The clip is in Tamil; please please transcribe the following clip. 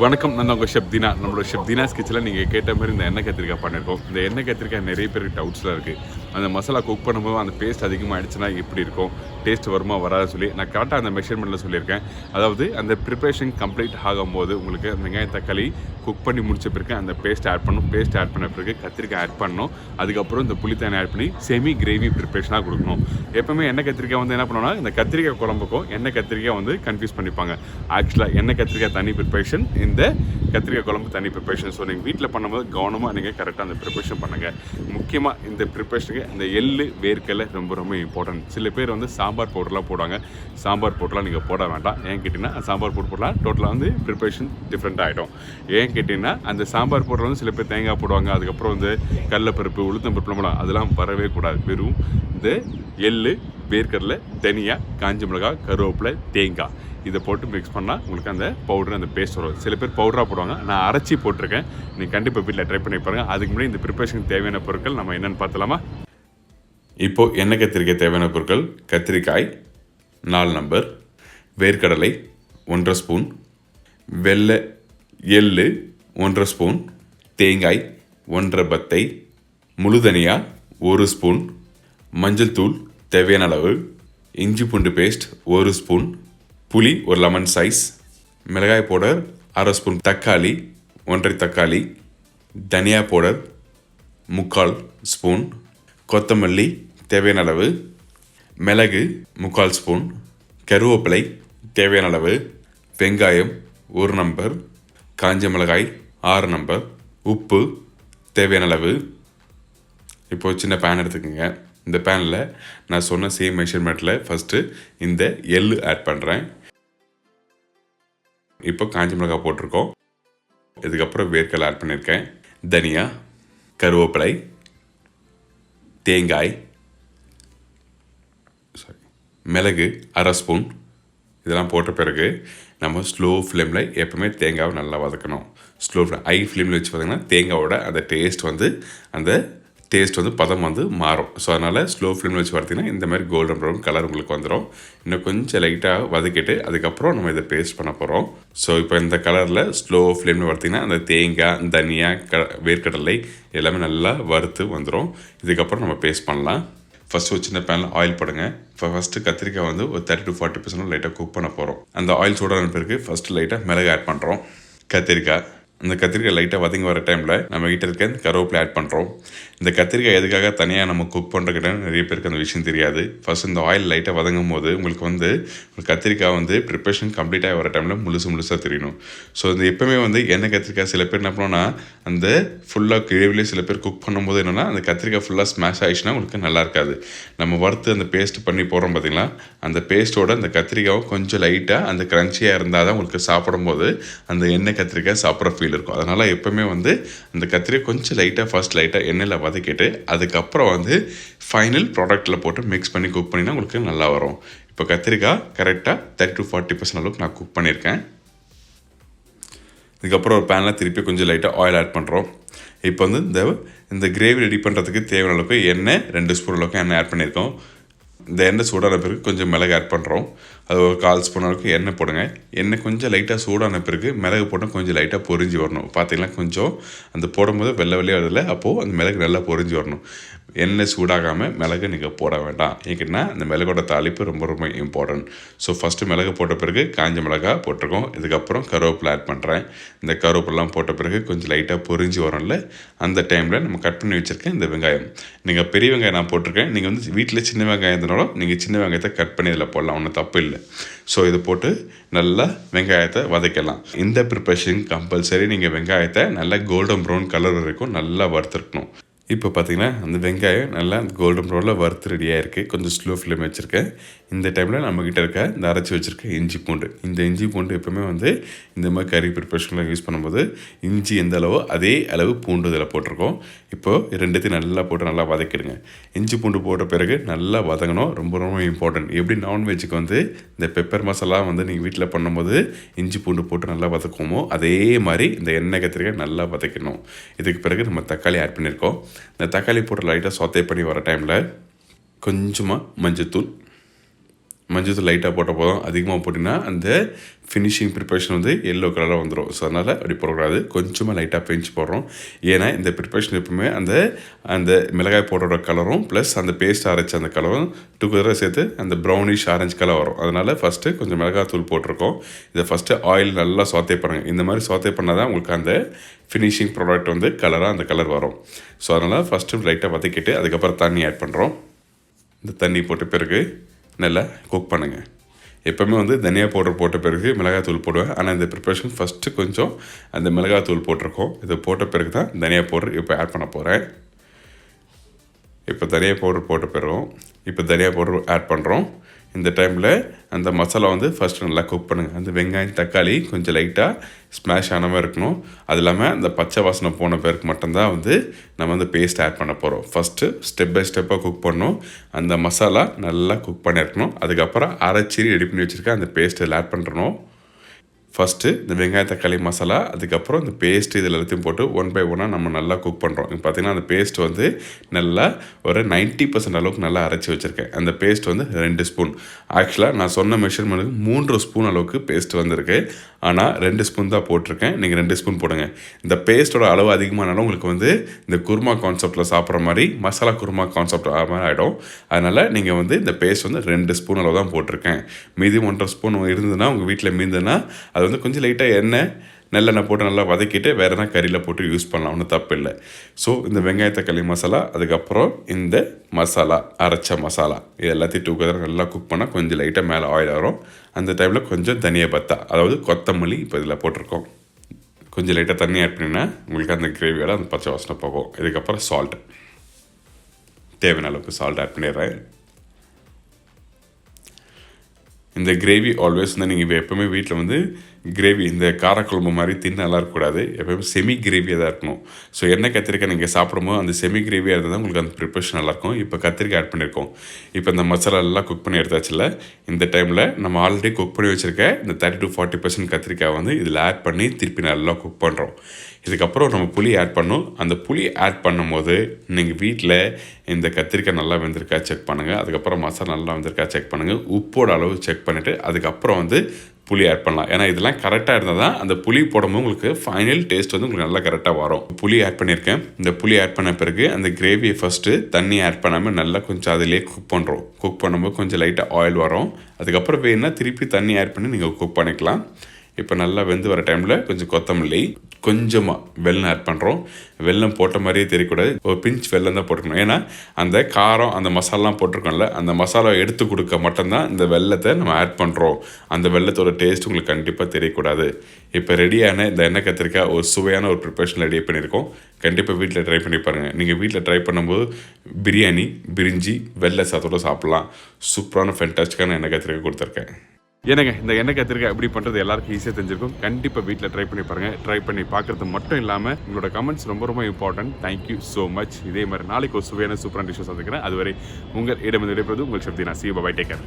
வணக்கம், நான் உங்கள் ஷெஃப் தீனா. நம்மளோட ஷெஃப் தீனாஸ் கிச்சனில் நீங்கள் கேட்ட மாதிரி இந்த எண்ணெய் கத்திரிக்காய் பண்ணியிருக்கோம். இந்த எண்ணெய் கத்திரிக்காய் நிறைய பேருக்கு டவுட்ஸ்லாம் இருக்குது. அந்த மசாலா குக் பண்ணும்போது அந்த பேஸ்ட் அதிகமாகிடுச்சுன்னா எப்படி இருக்கும், டேஸ்ட் வருமா வராது சொல்லி நான் கரெக்டாக அந்த மெஷர்மெண்ட்டில் சொல்லியிருக்கேன். அதாவது அந்த ப்ரிப்ரேஷன் கம்ப்ளீட் ஆகும்போது உங்களுக்கு வெங்காயம் தக்காளி குக் பண்ணி முடிச்ச பிறகு அந்த பேஸ்ட் ஆட் பண்ணணும். பேஸ்ட் ஆட் பண்ண பிறகு கத்திரிக்காய் ஆட் பண்ணணும். அதுக்கப்புறம் இந்த புளித்தண்ணி ஆட் பண்ணி செமி கிரேவி ப்ரிப்ரேஷனாக கொடுக்கணும். எப்போவுமே எண்ணெய் கத்திரிக்காய் வந்து என்ன பண்ணுவோம்னா, இந்த கத்திரிக்காய் குழம்புக்கும் எண்ணெய் கத்திரிக்காய் வந்து கன்ஃபியூஸ் பண்ணிப்பாங்க. ஆக்சுவலாக எண்ணெய் கத்திரிக்காய் தனி ப்ரிப்ரேஷன், இந்த கத்திரிக்காய் குழம்பு தனி ப்ரிப்ரேஷன். ஸோ நீங்கள் வீட்டில் பண்ணும்போது கவனமாக நீங்கள் கரெக்டாக அந்த ப்ரிப்ரேஷன் பண்ணுங்கள். முக்கியமாக இந்த ப்ரிப்ரேஷனுக்கு இந்த எள்ளு வேர்க்கடலை ரொம்ப ரொம்ப இம்பார்ட்டன்ட். சில பேர் வந்து சாம்பார் பவுடர்லாம் போடுவாங்க. சாம்பார் பவுடர்லாம் நீங்கள் போட வேண்டாம். ஏன் கேட்டிங்கன்னா சாம்பார் பவுடர் போடலாம் டோட்டலாக வந்து ப்ரிப்ரேஷன் டிஃப்ரெண்ட் ஆகிடும். ஏன் கேட்டிங்கன்னா அந்த சாம்பார் பவுடர் வந்து சில பேர் தேங்காய் போடுவாங்க, அதுக்கப்புறம் வந்து கடலைப்பருப்பு உளுத்தம்பருப்புலாம் போடுவாங்க. அதெல்லாம் வரவே கூடாது. வெறும் இந்த எள்ளு வேர்க்கடலை தனியா காஞ்ச மிளகாய் கருவேப்பிலை தேங்காய் இதை போட்டு மிக்ஸ் பண்ணால் உங்களுக்கு அந்த பவுடர் அந்த பேஸ்ட் வரும். சில பேர் பவுடராக போடுவாங்க, நான் அரைச்சி போட்டிருக்கேன். நீங்கள் கண்டிப்பாக வீட்டில் ட்ரை பண்ணி பாருங்கள். அதுக்கு முன்னாடி இந்த ப்ரிப்பரேஷனுக்கு தேவையான பொருட்கள் நம்ம என்னென்னு பார்த்தலாமா? இப்போது எண்ணெய் கத்திரிக்காய் தேவையான பொருட்கள்: கத்திரிக்காய் 4 நம்பர், வேர்க்கடலை 1.5 ஸ்பூன், வெள்ளை எள்ளு 1.5 ஸ்பூன், தேங்காய் 1.5 பத்தை, முழுதனியா 1 ஸ்பூன், மஞ்சள் தூள் தேவையான அளவு, இஞ்சி பூண்டு பேஸ்ட் 1 ஸ்பூன், புளி ஒரு லெமன் சைஸ், மிளகாய் பவுடர் 1/2 ஸ்பூன், தக்காளி 1.5 தக்காளி, தனியா பவுடர் 3/4 ஸ்பூன், கொத்தமல்லி தேவையான அளவு, மிளகு 3/4 ஸ்பூன், கருவேப்பிலை தேவையான அளவு, வெங்காயம் 1 நம்பர், காஞ்ச மிளகாய் 6 நம்பர், உப்பு தேவையான அளவு. இப்போது சின்ன பேன் எடுத்துக்கோங்க. இந்த பேனில் நான் சொன்ன சேம் மெஷர்மெண்ட்டில் ஃபஸ்ட்டு இந்த எள்ளு ஆட் பண்ணுறேன். இப்போ காஞ்ச மிளகாய் போட்டிருக்கோம். இதுக்கப்புறம் வேர்க்கடலை ஆட் பண்ணியிருக்கேன். தனியா, கருவேப்பிலை, தேங்காய், மிளகு 1/2 ஸ்பூன். இதெல்லாம் போட்ட பிறகு நம்ம ஸ்லோ ஃப்ளேமில் எப்போவுமே தேங்காவை நல்லா வதக்கணும். ஸ்லோ ஃப்ளேம் ஹை ஃப்ளேமில் வச்சு பார்த்திங்கன்னா தேங்காவோட அந்த டேஸ்ட் வந்து பதம் வந்து மாறும். ஸோ அதனால் ஸ்லோ ஃப்ளேமில் வச்சு பார்த்தீங்கன்னா இந்த மாதிரி கோல்டன் ப்ரௌன் கலர் உங்களுக்கு வந்துடும். இன்னும் கொஞ்சம் லைட்டாக வதக்கிட்டு அதுக்கப்புறம் நம்ம இதை பேஸ்ட் பண்ண போகிறோம். ஸோ இப்போ இந்த கலரில் ஸ்லோ ஃப்ளேமில் பார்த்தீங்கன்னா அந்த தேங்காய் தனியா வேர்க்கடலை எல்லாமே நல்லா வறுத்து வந்துடும். இதுக்கப்புறம் நம்ம பேஸ்ட் பண்ணலாம். ஃபஸ்ட்டு ஒரு சின்ன பேனில் ஆயில் போடுங்க. இப்போ ஃபஸ்ட்டு கத்திரிக்காய் வந்து ஒரு 30 to 40% லைட்டாக குக் பண்ண போகிறோம். அந்த ஆயில் சூடான பிறகு ஃபஸ்ட்டு லைட்டாக மிளகு ஆட் பண்ணுறோம். அந்த கத்திரிக்காய் லைட்டாக வதங்கி வர டைமில் நம்ம கிட்ட இருக்க கருவேப்பிலை ஆட் பண்ணுறோம். இந்த கத்திரிக்காய் எதுக்காக தனியாக நம்ம குக் பண்ணுறக்கிட்ட நிறைய பேருக்கு அந்த விஷயம் தெரியாது. ஃபஸ்ட் இந்த ஆயில் லைட்டாக வதங்கும் போது உங்களுக்கு வந்து கத்திரிக்காய் வந்து ப்ரிப்ரேஷன் கம்ப்ளீட்டாக வர டைமில் முழுசாக தெரியணும். ஸோ இந்த எப்போவுமே வந்து எண்ணெய் கத்திரிக்காய் சில பேர் என்ன பண்ணோன்னா அந்த ஃபுல்லாக கிரேவிலே சில பேர் குக் பண்ணும்போது என்னென்னா அந்த கத்திரிக்காய் ஃபுல்லாக ஸ்மாஷ் ஆகிடுச்சுன்னா உங்களுக்கு நல்லா இருக்காது. நம்ம வறுத்து அந்த பேஸ்ட் பண்ணி போடுறோம் பார்த்திங்களா, அந்த பேஸ்ட்டோட அந்த கத்திரிக்காயும் கொஞ்சம் லைட்டாக அந்த க்ரன்ச்சியாக இருந்தால் தான் உங்களுக்கு சாப்பிடும்போது அந்த எண்ணெய் கத்திரிக்காய் சாப்பிட்ற ஃபீல் இருக்கும். அதனால் எப்போவுமே வந்து அந்த கத்திரிக்காய் கொஞ்சம் லைட்டாக எண்ணெயில் வதக்கிட்டு அதுக்கப்புறம் வந்து ஃபைனல் ப்ராடக்ட்டில் போட்டு மிக்ஸ் பண்ணி குக் பண்ணினா உங்களுக்கு நல்லா வரும். இப்போ கத்திரிக்காய் கரெக்டாக 30 to 40% அளவுக்கு நான் குக் பண்ணியிருக்கேன். இதுக்கப்புறம் ஒரு பேனில் திருப்பி கொஞ்சம் லைட்டாக ஆயில் ஆட் பண்ணுறோம். இப்போ வந்து இந்த கிரேவி ரெடி பண்ணுறதுக்கு தேவையான அளவுக்கு எண்ணெய் 2 ஸ்பூன் அளவுக்கு எண்ணெய் ஆட் பண்ணியிருக்கோம். இந்த எண்ணெய் சூடான பிறகு கொஞ்சம் மிளகு ஆட் பண்ணுறோம். அது ஒரு 1/4 ஸ்பூன் அளவுக்கு எண்ணெய் போடுங்க. எண்ணெய் கொஞ்சம் லைட்டாக சூடான பிறகு மிளகு போட்டு கொஞ்சம் லைட்டாக பொரிஞ்சு வரணும். பார்த்தீங்கன்னா கொஞ்சம் அந்த போடும்போது வெள்ளை வரதில்லை, அப்போது அந்த மிளகு நல்லா பொரிஞ்சு வரணும். எண்ணெய் சூடாகாமல் மிளகு நீங்கள் போட வேண்டாம். ஏன்னா அந்த மிளகோட தாளிப்பு ரொம்ப ரொம்ப இம்பார்ட்டன்ட். ஸோ ஃபஸ்ட்டு மிளகு போட்ட பிறகு காஞ்ச மிளகாய் போட்டிருக்கோம். இதுக்கப்புறம் கருவேப்பிலை ஆட் பண்ணுறேன். இந்த கருவேப்பிலாம் போட்ட பிறகு கொஞ்சம் லைட்டாக பொரிஞ்சு வரும்ல, அந்த டைமில் நம்ம கட் பண்ணி வச்சுருக்கேன் இந்த வெங்காயம். நீங்கள் பெரிய வெங்காயம் நான் போட்டிருக்கேன். நீங்கள் வந்து வீட்டில் சின்ன வெங்காயம் இருந்தாலும் நீங்கள் சின்ன வெங்காயத்தை கட் பண்ணி இதில் போடலாம், ஒன்றும் தப்பு இல்லை. ஸோ இதை போட்டு நல்லா வெங்காயத்தை வதக்கலாம். இந்த ப்ரிப்பரேஷன் கம்பல்சரி நீங்கள் வெங்காயத்தை நல்லா கோல்டன் ப்ரௌன் கலர் வரைக்கும் நல்லா வறுத்துருக்கணும். இப்போ பார்த்தீங்கன்னா அந்த வெங்காயம் நல்லா கோல்டன் ப்ரௌனில் வறுத்து ரெடியாக இருக்குது. கொஞ்சம் ஸ்லோ ஃப்ளேம் வச்சுருக்கேன். இந்த டைமில் நம்மக்கிட்ட இருக்க இந்த அரைச்சி வச்சுருக்க இஞ்சி பூண்டு, இந்த இஞ்சி பூண்டு எப்போவுமே வந்து இந்த மாதிரி கறி ப்ரிப்பரேஷனில் யூஸ் பண்ணும்போது இஞ்சி எந்த அளவோ அதே அளவு பூண்டு இதில் போட்டிருக்கோம். இப்போது ரெண்டுத்தையும் நல்லா போட்டு நல்லா வதக்கிடுங்க. இஞ்சி பூண்டு போட்ட பிறகு நல்லா வதங்கணும். ரொம்ப ரொம்ப இம்பார்ட்டன்ட். எப்படி நான்வெஜ்ஜுக்கு வந்து இந்த பெப்பர் மசாலா வந்து நீங்கள் வீட்டில் பண்ணும்போது இஞ்சி பூண்டு போட்டு நல்லா வதக்குவோமோ அதே மாதிரி இந்த எண்ணெய் கத்திரிக்காய் நல்லா வதக்கணும். இதுக்கு பிறகு நம்ம தக்காளி ஆட் பண்ணியிருக்கோம். இந்த தக்காளி போட்டு லைட்டாக சாத்தே பண்ணி வர டைமில் கொஞ்சமாக மஞ்சத்தூள், மஞ்சள் தூள் லைட்டாக போட்ட போதும். அதிகமாக போட்டிங்கன்னா அந்த ஃபினிஷிங் ப்ரிப்பரேஷன் வந்து எல்லோ கலராக வந்துடும். ஸோ அதனால் அப்படி போடக்கூடாது. கொஞ்சமாக லைட்டாக பெஞ்சு போடுறோம். ஏன்னா இந்த ப்ரிப்பரேஷன் எப்பவுமே அந்த மிளகாய் போடுற கலரும் ப்ளஸ் அந்த பேஸ்ட் அரைச்ச அந்த கலரும் டுகெதராக சேர்த்து அந்த ப்ரௌனிஷ் ஆரஞ்சு கலர் வரும். அதனால் ஃபஸ்ட்டு கொஞ்சம் மிளகாய் தூள் போட்டிருக்கோம். இதை ஃபஸ்ட்டு ஆயில் நல்லா சாத்தே பண்ணுங்கள். இந்த மாதிரி சாத்தே பண்ணால் தான் உங்களுக்கு அந்த ஃபினிஷிங் ப்ராடக்ட் வந்து கலராக அந்த கலர் வரும். ஸோ அதனால் ஃபஸ்ட்டு லைட்டாக வதக்கிட்டு அதுக்கப்புறம் தண்ணி ஆட் பண்ணுறோம். இந்த தண்ணி போட்ட பிறகு நல்லா குக் பண்ணுங்கள். எப்போவுமே வந்து தனியா பவுடர் போட்ட பிறகு மிளகாத்தூள் போடுவேன். ஆனால் இந்த ப்ரிப்பரேஷன் ஃபஸ்ட்டு கொஞ்சம் அந்த மிளகாத்தூள் போட்டிருக்கோம். இதை போட்ட பிறகு தான் தனியா பவுடர் இப்போ ஆட் பண்ண போகிறேன். இப்போ தனியா பவுடர் போட்ட பிறகும் இப்போ தனியா பவுடர் ஆட் பண்ணுறோம். இந்த டைமில் அந்த மசாலா வந்து ஃபஸ்ட்டு நல்லா குக் பண்ணுங்கள். அந்த வெங்காயம் தக்காளி கொஞ்சம் லைட்டாக ஸ்மாஷ் ஆன மாதிரி இருக்கணும். அது இல்லாமல் அந்த பச்சை வாசனை போன பிறகு மட்டும்தான் வந்து நம்ம வந்து பேஸ்ட் ஆட் பண்ண போகிறோம். ஃபஸ்ட்டு ஸ்டெப் பை ஸ்டெப்பாக குக் பண்ணணும். அந்த மசாலா நல்லா குக் பண்ணியிருக்கணும். அதுக்கப்புறம் அரைச்சி ரெடி பண்ணி வச்சுருக்க அந்த பேஸ்ட் இதில் ஆட் பண்ணுறணும். ஃபஸ்ட்டு இந்த வெங்காய தக்காளி மசாலா, அதுக்கப்புறம் இந்த பேஸ்ட்டு இதில் எல்லாத்தையும் போட்டு ஒன் பை ஒன்னாக நம்ம நல்லா குக் பண்ணுறோம். இப்போ பார்த்திங்கன்னா அந்த பேஸ்ட் வந்து நல்லா ஒரு 90% அளவுக்கு நல்லா அரைச்சி வச்சுருக்கேன். அந்த பேஸ்ட் வந்து 2 ஸ்பூன். ஆக்சுவலாக நான் சொன்ன மெஷர்மெண்ட்டுக்கு 3 ஸ்பூன் அளவுக்கு பேஸ்ட் வந்திருக்கு. ஆனால் 2 ஸ்பூன் தான் போட்டிருக்கேன். நீங்கள் 2 ஸ்பூன் போடுங்க. இந்த பேஸ்ட்டோட அளவு அதிகமானாலும் உங்களுக்கு வந்து இந்த குருமா கான்செப்டில் சாப்பிட்ற மாதிரி மசாலா குருமா கான்செப்ட் மாதிரி ஆகிடும். அதனால் நீங்கள் வந்து இந்த பேஸ்ட் வந்து 2 ஸ்பூன் அளவு தான் போட்டிருக்கேன். மீதி 1.5 ஸ்பூன் இருந்ததுன்னா உங்கள் வீட்டில் மீந்ததுன்னா அது வந்து கொஞ்சம் லைட்டாக எண்ணெய் நல்லெண்ணெய் போட்டு நல்லா வதக்கிட்டு வேறு எதனா கறியில் போட்டு யூஸ் பண்ணலாம். ஒன்றும் தப்பு இல்லை. ஸோ இந்த வெங்காய தக்காளி மசாலா, அதுக்கப்புறம் இந்த மசாலா அரைச்ச மசாலா இது எல்லாத்தையும் டுகெதர் நல்லா குக் பண்ணால் கொஞ்சம் லைட்டாக மேலே ஆயில் வரும். அந்த டைமில் கொஞ்சம் தனியா பத்தா அதாவது கொத்தமல்லி இப்போ இதில் போட்டிருக்கோம். கொஞ்சம் லைட்டாக தண்ணி ஆட் பண்ணினா உங்களுக்கு அந்த கிரேவியோட அந்த பச்சை வாசனை போகும். இதுக்கப்புறம் சால்ட், தேவையான அளவுக்கு சால்ட் ஆட் பண்ணிடுறேன். இந்த கிரேவி ஆல்வேஸ் வந்து நீங்கள் எப்போவுமே வீட்டில் வந்து கிரேவி இந்த காரக்குழம்பு மாதிரி தின்னு நல்லா இருக்கக்கூடாது. எப்போயுமே செமி கிரேவியாக தான் இருக்கணும். ஸோ எண்ணெய் கத்திரிக்காய் நீங்கள் சாப்பிடும்போது அந்த செமி கிரேவியாக இருந்தால் தான் உங்களுக்கு அந்த ப்ரிப்பரேஷன் நல்லாயிருக்கும். இப்போ கத்திரிக்காய் ஆட் பண்ணியிருக்கோம். இப்போ இந்த மசாலா எல்லாம் குக் பண்ணி எடுத்தாச்சுல, இந்த டைமில் நம்ம ஆல்ரெடி குக் பண்ணி வச்சுருக்க இந்த 30-40% கத்திரிக்காய் வந்து இதில் ஆட் பண்ணி திருப்பி நல்லா குக் பண்ணுறோம். இதுக்கப்புறம் நம்ம புளி ஆட் பண்ணோம். அந்த புளி ஆட் பண்ணும்போது நீங்கள் வீட்டில் இந்த கத்திரிக்காய் நல்லா வெந்திருக்கா செக் பண்ணுங்கள். அதுக்கப்புறம் மசாலா நல்லா வெந்திருக்கா செக் பண்ணுங்கள். உப்போட அளவு செக் பண்ணிவிட்டு அதுக்கப்புறம் வந்து புளி ஆட் பண்ணலாம். ஏன்னா இதெல்லாம் கரெக்டாக இருந்தால் தான் அந்த புளி போடும்போது உங்களுக்கு ஃபைனல் டேஸ்ட் வந்து உங்களுக்கு நல்லா கரெக்டாக வரும். புளி ஆட் பண்ணியிருக்கேன். இந்த புளி ஆட் பண்ண பிறகு அந்த கிரேவியை ஃபஸ்ட்டு தண்ணி ஆட் பண்ணாமல் நல்லா கொஞ்சம் அதிலே குக் பண்ணுறோம். குக் பண்ணும்போது கொஞ்சம் லைட்டாக ஆயில் வரும். அதுக்கப்புறம் வேணுன்னா திருப்பி தண்ணி ஆட் பண்ணி நீங்கள் குக் பண்ணிக்கலாம். இப்போ நல்லா வெந்து வர டைமில் கொஞ்சம் கொத்தமல்லி, கொஞ்சமாக வெல்லம் ஆட் பண்ணுறோம். வெல்லம் போட்ட மாதிரியே தெரியக்கூடாது, ஒரு பிஞ்ச் வெல்லம் தான் போட்டுக்கணும். ஏன்னா அந்த காரம் அந்த மசாலாலாம் போட்டிருக்கோம்ல, அந்த மசாலாவை எடுத்து கொடுக்க மட்டும்தான் இந்த வெல்லத்தை நம்ம ஆட் பண்ணுறோம். அந்த வெல்லத்தோட டேஸ்ட் உங்களுக்கு கண்டிப்பாக தெரியக்கூடாது. இப்போ ரெடியான இந்த எண்ணெய் கத்திரிக்காய் ஒரு சுவையான ஒரு ப்ரிப்பரேஷன் ரெடி பண்ணியிருக்கோம். கண்டிப்பாக வீட்டில் ட்ரை பண்ணி பாருங்கள். நீங்கள் வீட்டில் ட்ரை பண்ணும்போது பிரியாணி, பிரிஞ்சி, வெள்ளை சாத்தோடு சாப்பிட்லாம். சூப்பரான ஃபென்டாஸ்டிக்கான எண்ணெய் கத்திரிக்காய் கொடுத்துருக்கேன். ஏன்னாங்க இந்த எண்ணெய் கத்திரிக்காய் எப்படி பண்ணுறது எல்லாருக்கும் ஈஸியாக தெரிஞ்சிருக்கும். கண்டிப்பாக வீட்டில் ட்ரை பண்ணி பாருங்கள். ட்ரை பண்ணி பார்க்குறது மட்டும் இல்லாமல் உங்களோட கமெண்ட்ஸ் ரொம்ப ரொம்ப இம்பார்ட்டன்ட். Thank you so much. இதே மாதிரி நாளைக்கு ஒரு சுவையான சூப்பரான டிஷ்ஷஸ் வந்துக்கிறேன். அதுவரை உங்கள் இடமிருந்து விடைபெறுவது உங்கள் சக்தி. நான் சி. பை. Take care.